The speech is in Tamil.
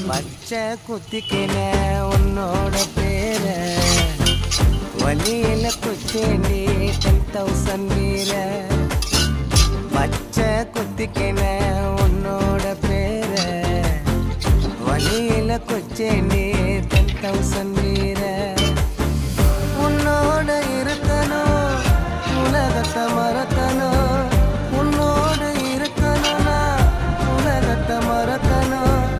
பச்சை குத்திக்கின உன்னோட பேர வழியில குச்சேண்டி 10,000 வீர. பச்சை குத்திக்கின உன்னோட பேர வழியில குச்சேண்டி 10,000 வீர.